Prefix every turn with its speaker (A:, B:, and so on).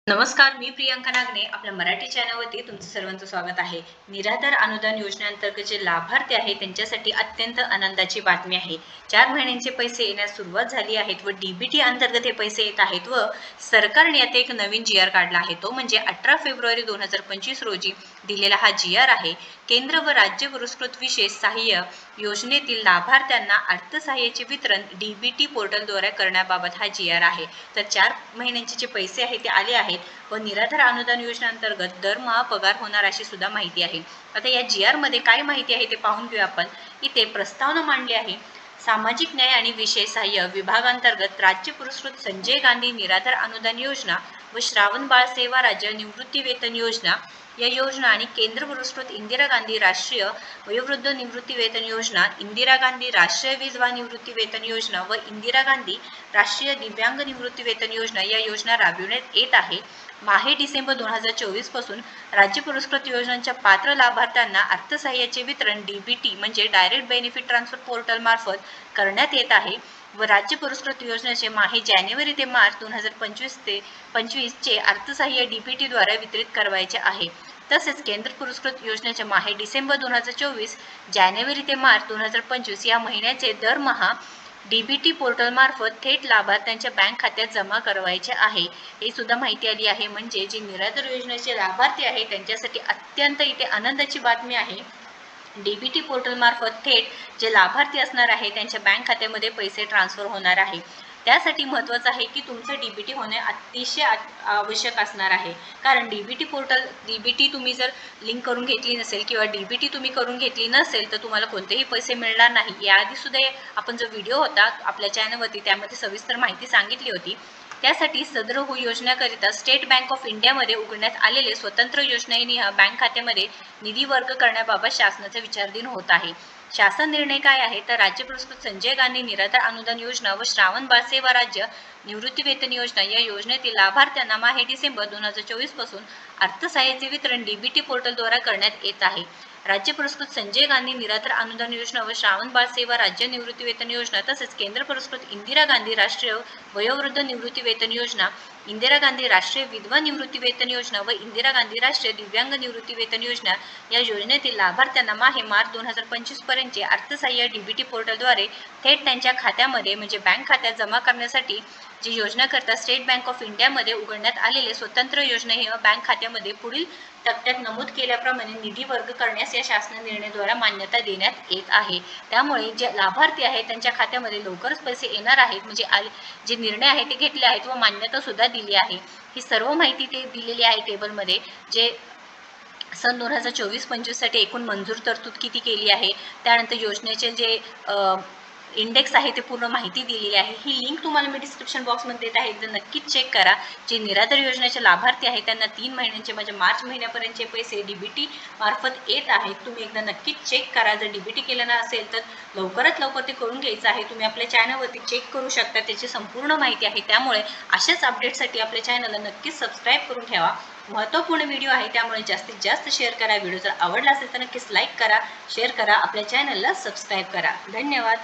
A: नमस्कार, मी प्रियांका नागने आपल्या मराठी चॅनलवरती तुमचं सर्वांचं स्वागत आहे. निराधार अनुदान योजनेअंतर्गत जे लाभार्थी आहेत त्यांच्यासाठी अत्यंत आनंदाची बातमी आहे. 4 महिन्यांचे पैसे येण्यास सुरुवात झाली आहेत व डीबीटी अंतर्गत हे पैसे येत आहेत व सरकारने आता एक नवीन जी आर काढला आहे. तो म्हणजे 18 फेब्रुवारी 2025 रोजी दिलेला हा जी आर आहे. केंद्र व राज्य पुरस्कृत विशेष सहाय्य योजनेतील लाभार्थ्यांना अर्थसहाय्याचे वितरण डीबीटी पोर्टलद्वारे करण्याबाबत हा जी आर आहे. तर 4 महिन्यांचे जे पैसे आहेत ते आले आहेत व निराधार अनुदान योजनेअंतर्गत दरमहा पगार होणार अशी सुद्धा माहिती आहे. आता या जी आर मध्ये काय माहिती आहे ते पाहून घेऊ आपण. इथे प्रस्तावना मांडली आहे. सामाजिक न्याय आणि विशेष सहाय्य विभागांतर्गत राज्य पुरस्कृत संजय गांधी निराधार अनुदान योजना व श्रावण बाळ सेवा राज्य निवृत्ती वेतन योजना या योजना आणि केंद्र पुरस्कृत इंदिरा गांधी राष्ट्रीय वयोवृद्ध निवृत्ती वेतन योजना, इंदिरा गांधी राष्ट्रीय विधवा निवृत्ती वेतन योजना व इंदिरा गांधी राष्ट्रीय दिव्यांग निवृत्ती वेतन योजना या योजना राबविण्यात येत आहे. माहे डिसेंबर 2024 पासून राज्य पुरस्कृत योजनांच्या पात्र लाभार्थ्यांना अर्थसहाय्याचे वितरण डीबीटी म्हणजे डायरेक्ट बेनिफिट ट्रान्सफर पोर्टल मार्फत करण्यात येत आहे व राज्य पुरस्कृत योजनेचे माहे जानेवारी ते मार्च 2025 चे अर्थसहाय्य डीबीटी द्वारे वितरित करायचे आहे. तसेच केंद्र पुरस्कृत योजनेचे माहे डिसेंबर 2024 जानेवारी ते मार्च 2025 या महिन्याचे दरमहा डीबीटी पोर्टल मार्फत थेट लाभार्थ्यांच्या बँक खात्यात जमा करायचे आहे. हे सुद्धा माहिती आली आहे. म्हणजे जे निराधार योजनेचे लाभार्थी आहे त्यांच्यासाठी अत्यंत इथे आनंदाची बातमी आहे. डीबीटी पोर्टल मार्फत थेट जे लाभार्थी असणार आहे त्यांच्या बँक खात्यामध्ये पैसे ट्रान्सफर होणार आहे. त्यासाठी महत्त्वाचं आहे की तुमचं डीबीटी होणे अतिशय आवश्यक असणार आहे. कारण डीबीटी तुम्ही जर लिंक करून घेतली नसेल किंवा डीबीटी तुम्ही करून घेतली नसेल तर तुम्हाला कोणतेही पैसे मिळणार नाही. याआधी सुद्धा आपण जो व्हिडिओ होता आपल्या चॅनलवरती त्यामध्ये सविस्तर माहिती सांगितली होती. त्यासाठी सदर योजनेकरिता स्टेट बँक ऑफ इंडियामध्ये उघडण्यात आलेले स्वतंत्र योजनेने बँक खात्यामध्ये निधी वर्ग करण्याबाबत शासनाचा विचाराधीन होत आहे. शासन निर्णय काय आहे तर राज्य पुरस्कृत संजय गांधी निराधार अनुदान योजना व श्रावण बाळ सेवा राज्य निवृत्ती वेतन योजना या योजनेतील लाभार्थ्यांना माहे डिसेंबर 2024 पासून अर्थसहाय्याचे वितरण डीबीटी पोर्टलद्वारे करण्यात येत आहे. राज्य पुरस्कृत संजय गांधी निराधार अनुदान योजना व श्रावण बाळ सेवा राज्य निवृत्ती वेतन योजना तसेच केंद्र पुरस्कृत इंदिरा गांधी राष्ट्रीय वयोवृद्ध निवृत्ती वेतन योजना, इंदिरा गांधी राष्ट्रीय विधवा निवृत्ती वेतन योजना व इंदिरा गांधी राष्ट्रीय दिव्यांग निवृत्ती वेतन योजना या योजनेतील लाभार्थ्यांना माहे मार्च 2025 पर्यंतचे अर्थसहाय्य डीबीटी पोर्टलद्वारे थेट त्यांच्या खात्यामध्ये म्हणजे बँक खात्यात जमा करण्यासाठी जी योजना करता स्टेट बँक ऑफ इंडियामध्ये उघडण्यात आलेले स्वतंत्र योजना ही बँक खात्यामध्ये पुढील तक्त्यात नमूद केल्याप्रमाणे निधी वर्ग करण्यास या शासन निर्णयाद्वारे मान्यता देण्यात येत आहे. त्यामुळे जे लाभार्थी आहेत त्यांच्या खात्यामध्ये लवकरच पैसे येणार आहेत. म्हणजे जे निर्णय आहे ते घेतले आहेत व मान्यता सुद्धा दिली आहे. ही सर्व माहिती ते दिलेली आहे टेबलमध्ये. जे सन 2024-25 साठी एकूण मंजूर तरतूद किती केली आहे, त्यानंतर योजनेचे जे इंडेक्स आहे ते पूर्ण माहिती दिलेली आहे. ही लिंक तुम्हाला मी डिस्क्रिप्शन बॉक्समध्ये देत आहे. एकदा नक्कीच चेक करा. जे निराधार योजनेचे लाभार्थी आहेत त्यांना 3 महिन्यांचे म्हणजे मार्च महिन्यापर्यंतचे पैसे डीबीटी मार्फत येत आहेत. तुम्ही एकदा नक्कीच चेक करा. जर डीबीटी केलं नसेल तर लवकरात लवकर ते करून घ्यायचं आहे. तुम्ही आपल्या चॅनलवरती चेक करू शकता. त्याची संपूर्ण माहिती आहे. त्यामुळे अशाच अपडेटसाठी आपल्या चॅनलला नक्कीच सबस्क्राईब करून ठेवा. महत्त्वपूर्ण व्हिडिओ आहे त्यामुळे जास्तीत जास्त शेअर करा. व्हिडिओ जर आवडला असेल तर नक्कीच लाईक करा, शेअर करा, आपल्या चॅनलला सबस्क्राईब करा. धन्यवाद.